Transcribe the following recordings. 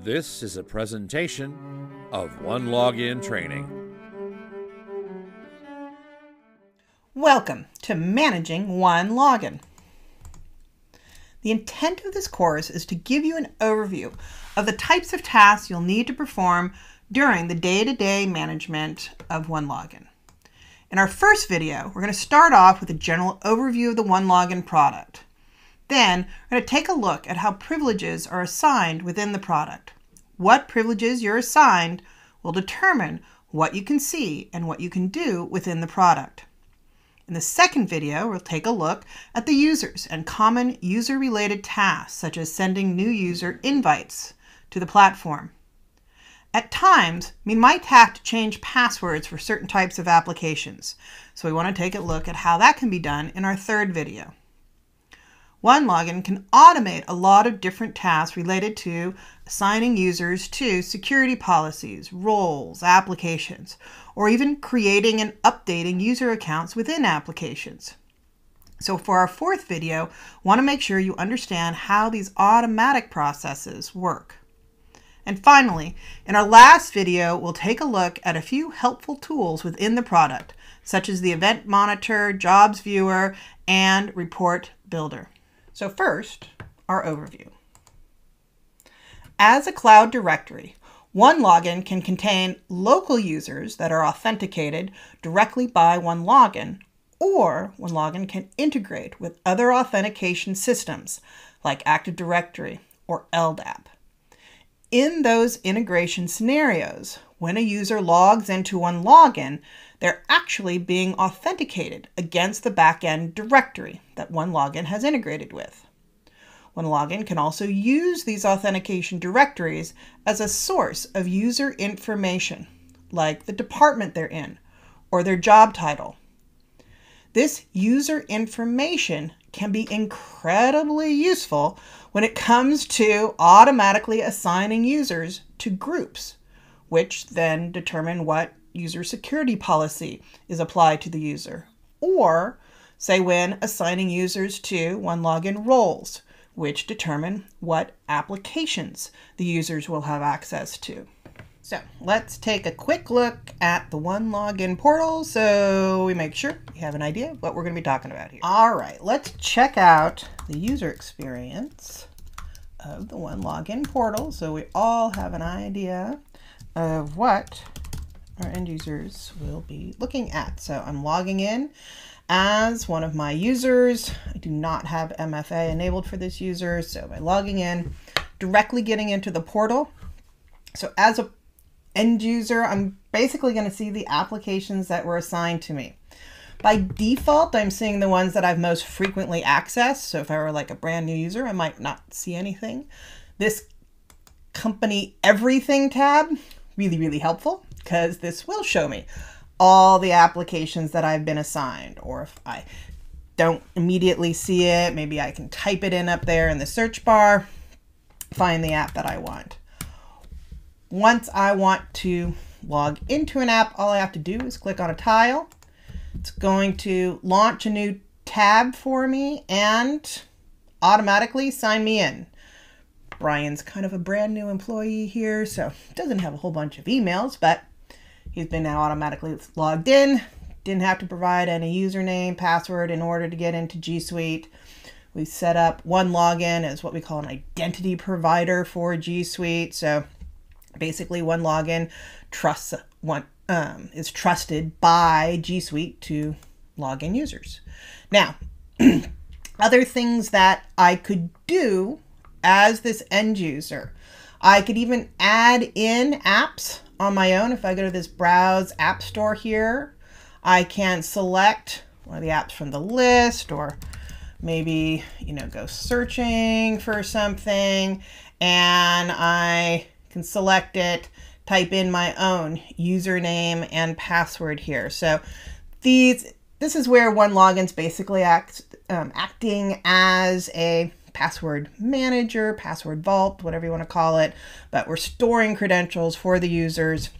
This is a presentation of OneLogin Training. Welcome to Managing OneLogin. The intent of this course is to give you an overview of the types of tasks you'll need to perform during the day-to-day management of OneLogin. In our first video, we're going to start off with a general overview of the OneLogin product. Then, we're going to take a look at how privileges are assigned within the product. What privileges you're assigned will determine what you can see and what you can do within the product. In the second video, we'll take a look at the users and common user-related tasks, such as sending new user invites to the platform. At times, we might have to change passwords for certain types of applications, so we want to take a look at how that can be done in our third video. OneLogin can automate a lot of different tasks related to assigning users to security policies, roles, applications, or even creating and updating user accounts within applications. So for our fourth video, we want to make sure you understand how these automatic processes work. And finally, in our last video, we'll take a look at a few helpful tools within the product, such as the Event Monitor, Jobs Viewer, and Report Builder. So first, our overview. As a cloud directory, OneLogin can contain local users that are authenticated directly by OneLogin, or OneLogin can integrate with other authentication systems like Active Directory or LDAP. In those integration scenarios, when a user logs into OneLogin, they're actually being authenticated against the backend directory that OneLogin has integrated with. OneLogin can also use these authentication directories as a source of user information, like the department they're in or their job title. This user information can be incredibly useful when it comes to automatically assigning users to groups, which then determine what user security policy is applied to the user, or say when assigning users to OneLogin roles, which determine what applications the users will have access to. So let's take a quick look at the OneLogin portal so we make sure we have an idea of what we're going to be talking about here. All right, let's check out the user experience of the OneLogin portal so we all have an idea of what our end users will be looking at. So I'm logging in as one of my users. I do not have MFA enabled for this user, so by logging in, directly getting into the portal. So as an end user, I'm basically going to see the applications that were assigned to me. By default, I'm seeing the ones that I've most frequently accessed. So if I were like a brand new user, I might not see anything. This Company Everything tab, really helpful, because this will show me all the applications that I've been assigned. Or if I don't immediately see it, maybe I can type it in up there in the search bar, find the app that I want. Once I want to log into an app, all I have to do is click on a tile. It's going to launch a new tab for me and automatically sign me in. Brian's kind of a brand new employee here, so doesn't have a whole bunch of emails, but he's been now automatically logged in. Didn't have to provide any username, password in order to get into G Suite. We set up OneLogin as what we call an identity provider for G Suite. So basically OneLogin is trusted by G Suite to log in users. Now, other things that I could do as this end user, I could even add in apps on my own. If I go to this Browse App Store here, I can select one of the apps from the list, or maybe, go searching for something, and I can select it, type in my own username and password here. So this is where OneLogin's basically acting as a password manager, password vault, whatever you want to call it, but we're storing credentials for the users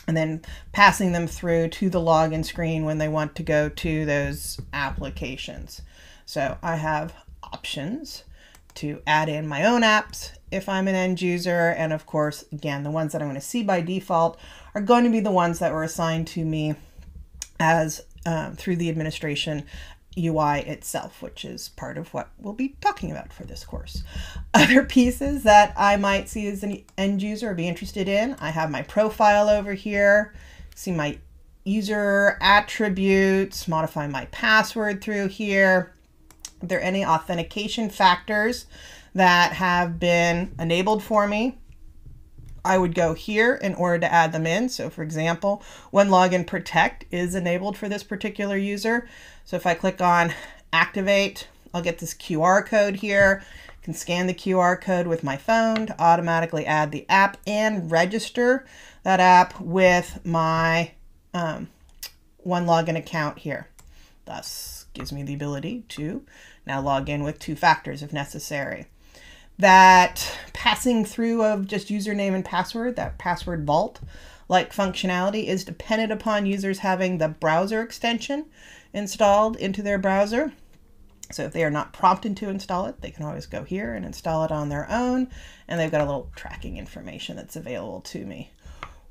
and then passing them through to the login screen when they want to go to those applications. So I have options to add in my own apps if I'm an end user. And of course, again, the ones that I'm going to see by default are going to be the ones that were assigned to me as through the administration UI itself, which is part of what we'll be talking about for this course. Other pieces that I might see as an end user or be interested in, I have my profile over here, see my user attributes, modify my password through here. If there are any authentication factors that have been enabled for me, I would go here in order to add them in. So for example, OneLogin Protect is enabled for this particular user. So if I click on Activate, I'll get this QR code here. I can scan the QR code with my phone to automatically add the app and register that app with my OneLogin account here. Thus gives me the ability to now log in with 2 factors if necessary. That passing through of just username and password, that password vault like functionality, is dependent upon users having the browser extension installed into their browser. So if they are not prompted to install it, they can always go here and install it on their own, and they've got a little tracking information that's available to me.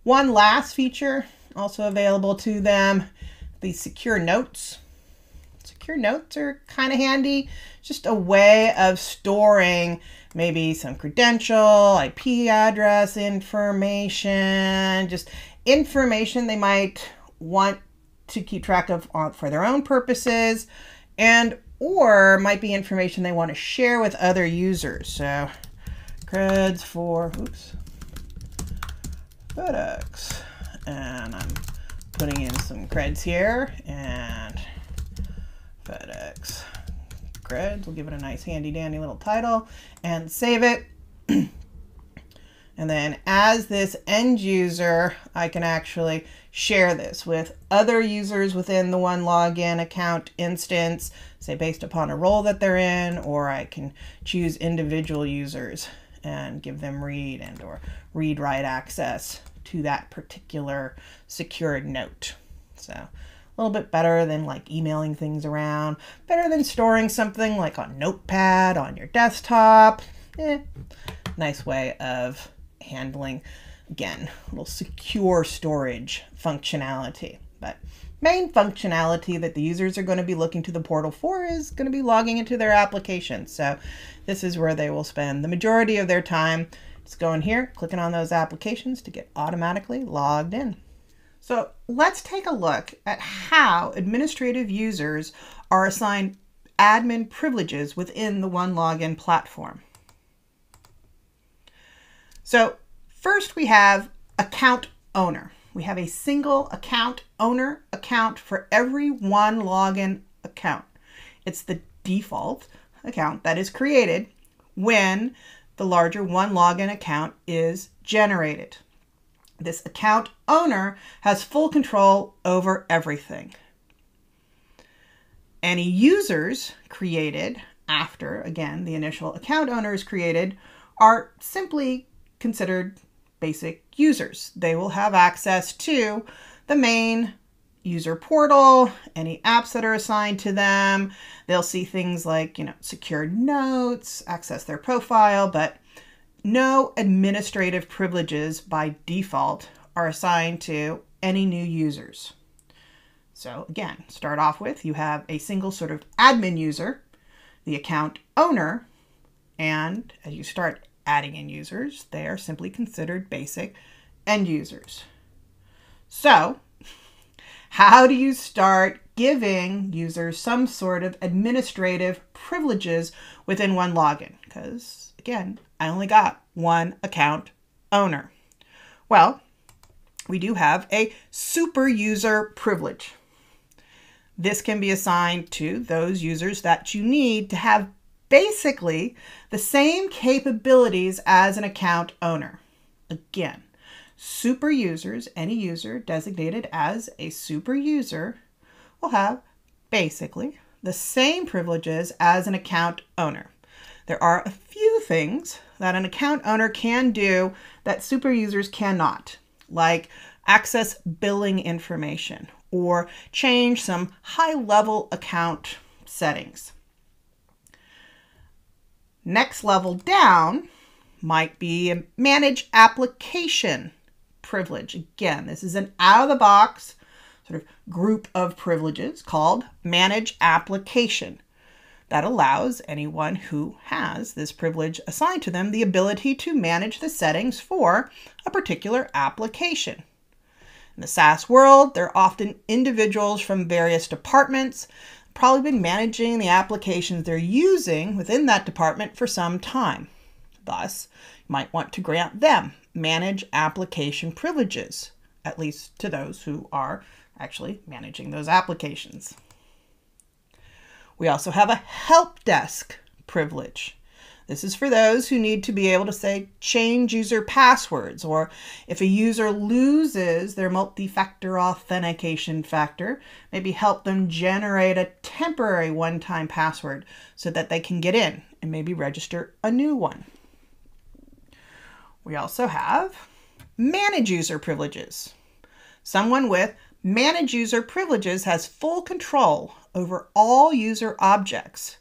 One last feature also available to them, the secure notes. Secure notes are kind of handy, just a way of storing maybe some credential, IP address information, just information they might want to keep track of for their own purposes, and or might be information they want to share with other users. So creds for FedEx, and I'm putting in some creds here, and FedEx creds. We'll give it a nice handy dandy little title and save it. And then as this end user, I can actually share this with other users within the OneLogin account instance, say based upon a role that they're in, or I can choose individual users and give them read and or read-write access to that particular secured note. So a little bit better than like emailing things around, better than storing something like on Notepad on your desktop. Nice way of handling, again, a little secure storage functionality. But main functionality that the users are going to be looking to the portal for is going to be logging into their application. So this is where they will spend the majority of their time. Just going here, clicking on those applications to get automatically logged in. So let's take a look at how administrative users are assigned admin privileges within the OneLogin platform. So first we have account owner. We have a single account owner account for every OneLogin account. It's the default account that is created when the larger OneLogin account is generated. This account owner has full control over everything. Any users created after, again, the initial account owner is created are simply considered basic users. They will have access to the main user portal, any apps that are assigned to them. They'll see things like, secured notes, access their profile, but no administrative privileges by default are assigned to any new users. So again, start off with, you have a single sort of admin user, the account owner, and as you start adding in users, they are simply considered basic end users. So how do you start giving users some sort of administrative privileges within OneLogin? Because again, I only got one account owner. Well, we do have a super user privilege. This can be assigned to those users that you need to have basically the same capabilities as an account owner. Again, super users, any user designated as a super user, will have basically the same privileges as an account owner. There are a few things that an account owner can do that super users cannot, like access billing information or change some high-level account settings. Next level down might be a manage application privilege. Again, this is an out-of-the-box sort of group of privileges called manage application that allows anyone who has this privilege assigned to them the ability to manage the settings for a particular application. In the SaaS world, there are often individuals from various departments probably been managing the applications they're using within that department for some time. Thus, you might want to grant them manage application privileges, at least to those who are actually managing those applications. We also have a help desk privilege. This is for those who need to be able to, say, change user passwords, or if a user loses their multi-factor authentication factor, maybe help them generate a temporary one-time password so that they can get in and maybe register a new one. We also have manage user privileges. Someone with manage user privileges has full control over all user objects.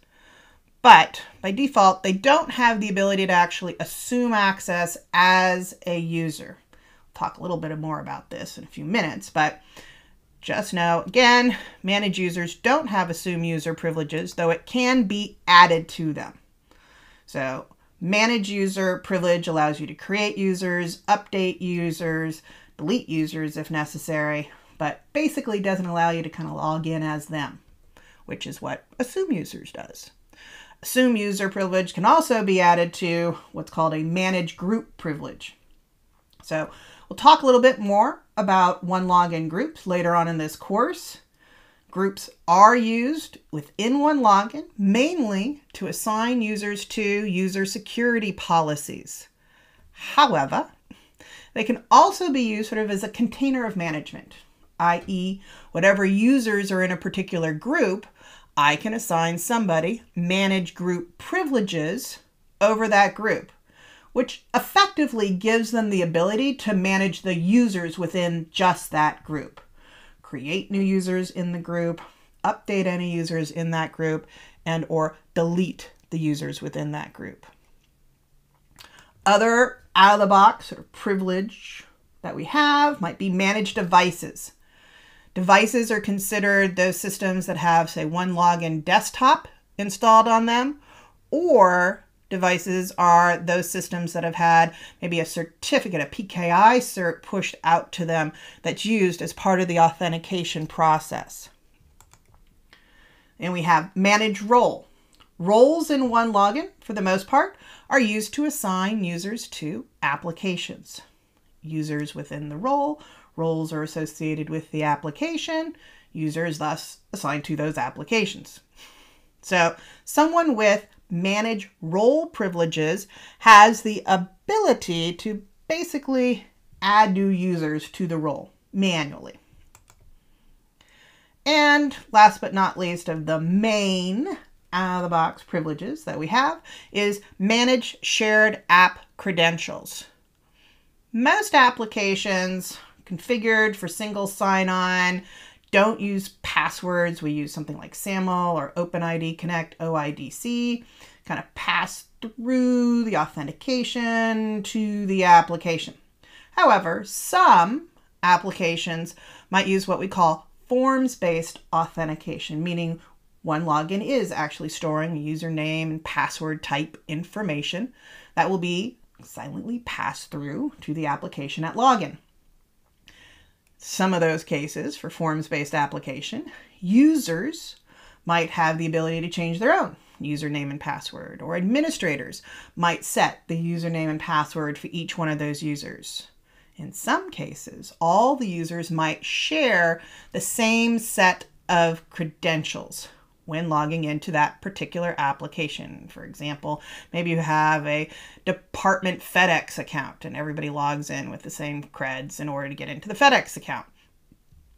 But by default, they don't have the ability to actually assume access as a user. We'll talk a little bit more about this in a few minutes, but just know, again, manage users don't have assume user privileges, though it can be added to them. So manage user privilege allows you to create users, update users, delete users if necessary, but basically doesn't allow you to kind of log in as them, which is what assume users does. Assume user privilege can also be added to what's called a manage group privilege. So we'll talk a little bit more about OneLogin groups later on in this course. Groups are used within OneLogin mainly to assign users to user security policies. However, they can also be used sort of as a container of management, i.e., whatever users are in a particular group, I can assign somebody manage group privileges over that group, which effectively gives them the ability to manage the users within just that group. Create new users in the group, update any users in that group, and or delete the users within that group. Other out-of-the-box sort of privilege that we have might be manage devices. Devices are considered those systems that have, say, OneLogin desktop installed on them, or devices are those systems that have had maybe a certificate, a PKI cert pushed out to them that's used as part of the authentication process. And we have manage role. Roles in OneLogin, for the most part, are used to assign users to applications. Users within the role. Roles are associated with the application. Users thus assigned to those applications. So someone with manage role privileges has the ability to basically add new users to the role manually. And last but not least of the main out-of-the-box privileges that we have is manage shared app credentials. Most applications configured for single sign-on don't use passwords. We use something like SAML or OpenID Connect OIDC, kind of pass through the authentication to the application. However, some applications might use what we call forms-based authentication, meaning OneLogin is actually storing username and password type information that will be silently passed through to the application at login. Some of those cases for forms-based application, users might have the ability to change their own username and password, or administrators might set the username and password for each one of those users. In some cases, all the users might share the same set of credentials when logging into that particular application. For example, maybe you have a department FedEx account and everybody logs in with the same creds in order to get into the FedEx account.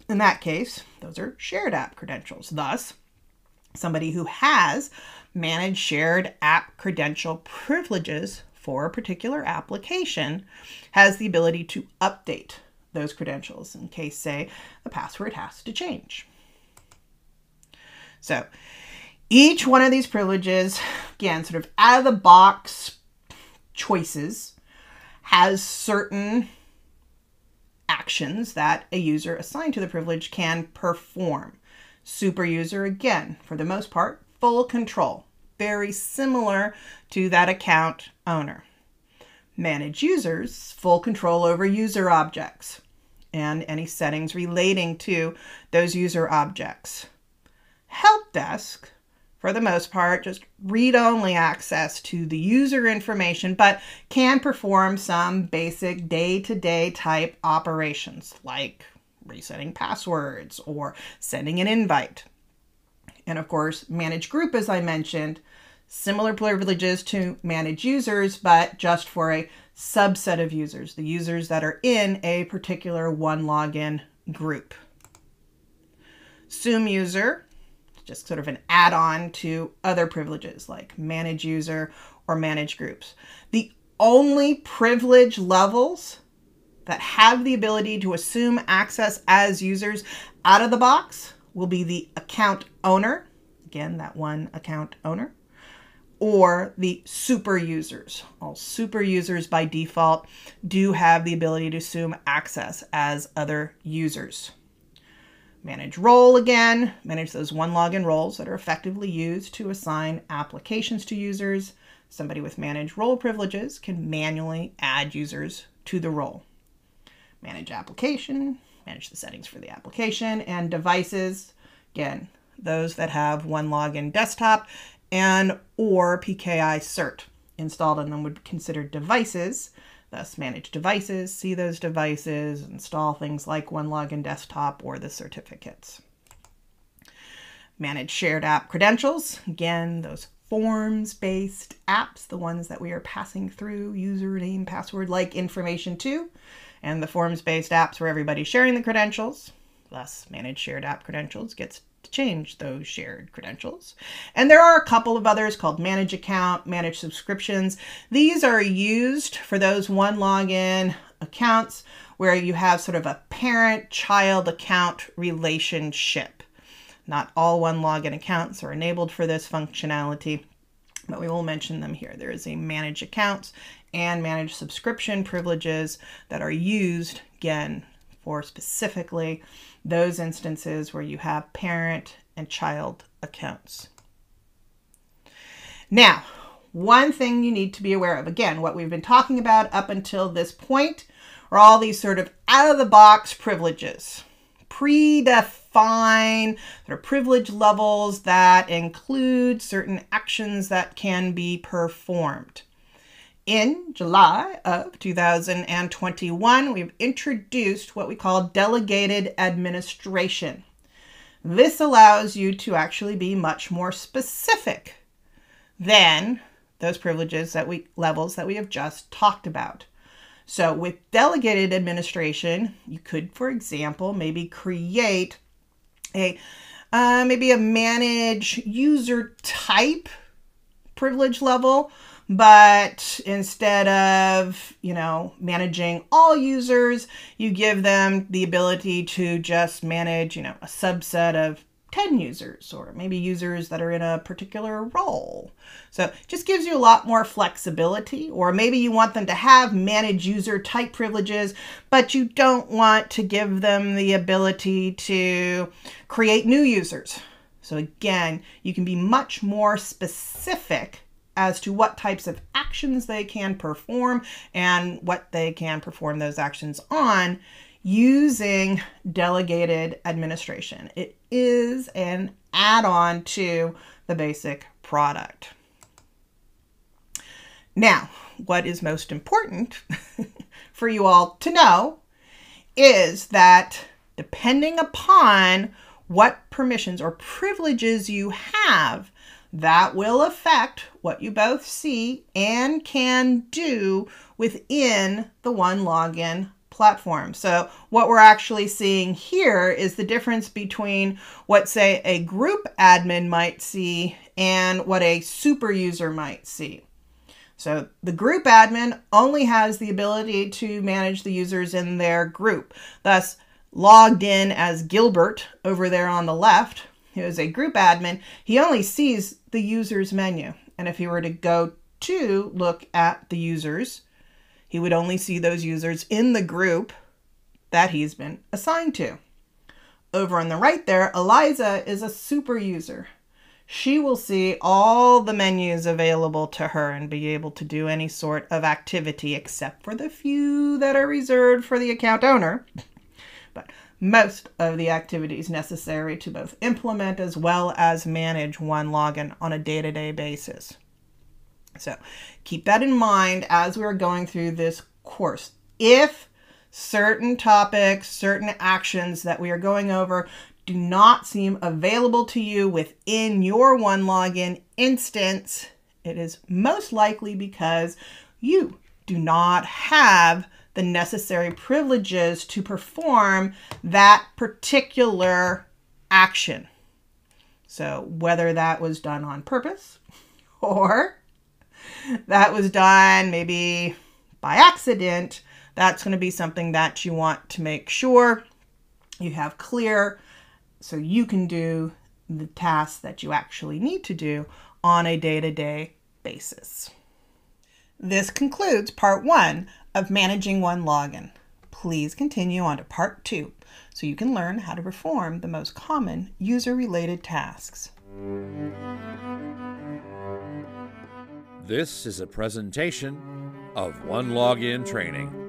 In that case, those are shared app credentials. Thus, somebody who has managed shared app credential privileges for a particular application has the ability to update those credentials in case, say, the password has to change. So Each one of these privileges, again, sort of out of the box choices, has certain actions that a user assigned to the privilege can perform. Super user, again, for the most part, full control. Very similar to that account owner. Manage users, full control over user objects and any settings relating to those user objects. Help desk, for the most part, just read-only access to the user information, but can perform some basic day-to-day type operations like resetting passwords or sending an invite. And of course, manage group, as I mentioned, similar privileges to manage users, but just for a subset of users, the users that are in a particular OneLogin group. Assume user, just sort of an add-on to other privileges like manage user or manage groups. The only privilege levels that have the ability to assume access as users out of the box will be the account owner, again, that one account owner, or the super users. All super users by default do have the ability to assume access as other users. Manage role, again, manage those OneLogin roles that are effectively used to assign applications to users. Somebody with manage role privileges can manually add users to the role. Manage application, manage the settings for the application, and devices, again, those that have OneLogin desktop and or PKI cert installed on them would be considered devices. Thus, manage devices, see those devices, install things like OneLogin desktop or the certificates. Manage shared app credentials. Again, those forms-based apps, the ones that we are passing through username, password-like information to, and the forms-based apps where everybody's sharing the credentials. Thus, manage shared app credentials gets to change those shared credentials. And there are a couple of others called manage account, manage subscriptions. These are used for those OneLogin accounts where you have sort of a parent-child account relationship. Not all OneLogin accounts are enabled for this functionality, but we will mention them here. There is a manage accounts and manage subscription privileges that are used, again, for specifically those instances where you have parent and child accounts. Now, one thing you need to be aware of, again, what we've been talking about up until this point are all these sort of out-of-the-box privileges. Predefine sort of privilege levels that include certain actions that can be performed. In July of 2021, we've introduced what we call delegated administration. This allows you to actually be much more specific than those privileges levels that we have just talked about. So with delegated administration, you could, for example, maybe create maybe a manage user type privilege level, but instead of, managing all users, you give them the ability to just manage, a subset of 10 users, or maybe users that are in a particular role. So it just gives you a lot more flexibility. Or maybe you want them to have manage user type privileges, but you don't want to give them the ability to create new users. So again, you can be much more specific as to what types of actions they can perform and what they can perform those actions on using delegated administration. It is an add-on to the basic product. Now, what is most important for you all to know is that depending upon what permissions or privileges you have, that will affect what you both see and can do within the OneLogin platform. So what we're actually seeing here is the difference between what, say, a group admin might see and what a super user might see. So the group admin only has the ability to manage the users in their group. Thus, logged in as Gilbert over there on the left as a group admin, he only sees the users menu. And if he were to go to look at the users, he would only see those users in the group that he's been assigned to. Over on the right there, Eliza is a super user. She will see all the menus available to her and be able to do any sort of activity except for the few that are reserved for the account owner. But most of the activities necessary to both implement as well as manage OneLogin on a day-to-day basis. So keep that in mind as we're going through this course. If certain topics, certain actions that we are going over do not seem available to you within your OneLogin instance, it is most likely because you do not have the necessary privileges to perform that particular action. So whether that was done on purpose or that was done maybe by accident, that's going to be something that you want to make sure you have clear so you can do the tasks that you actually need to do on a day-to-day basis. This concludes part 1 of managing OneLogin. Please continue on to part 2 so you can learn how to perform the most common user-related tasks. This is a presentation of OneLogin Training.